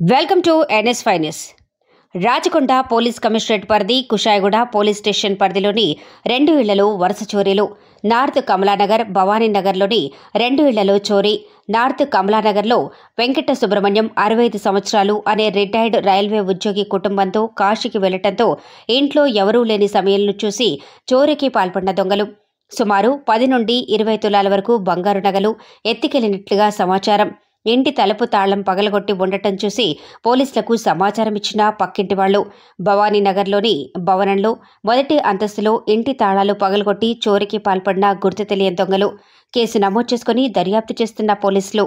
Welcome to NS ఫైనెస్. Rachakonda police commissionerate పరిధి Kushaiguda police station పరిధిలోని 2 ఇళ్లలో వరుస చోరీలు. నార్త్ కమలానగర్, భవానీనగర్లోని 2 ఇళ్లలో చోరీ. నార్త్ కమలానగర్లో వెంకట సుబ్రహ్మణ్యం 65 సంవత్సరాలు అనే రిటైర్డ్ రైల్వే ఉద్యోగి కుటుంబంతో కాశీకి వెళ్లటంతో ఇంట్లో ఎవరూ లేని సమయంలో చూసి చోరీకి పాల్పడిన దొంగలు సుమారు 10 నుండి 20 తులాల వరకు బంగారు నగలు ఎత్తికెళ్లినట్లుగా సమాచారం. ఇంటి తలుపు తాళం పగలగొట్టి ఉండటం చూసి పోలీసులకు సమాచారం ఇచ్చిన పక్కింటి వాళ్లు భవానీనగర్లోని భవనంలో మొదటి అంతస్తులో ఇంటి తాళాలు పగలగొట్టి చోరీకి పాల్పడిన గుర్తు తెలియని దొంగలు. కేసు నమోదు చేసుకుని దర్యాప్తు చేస్తున్న పోలీసులు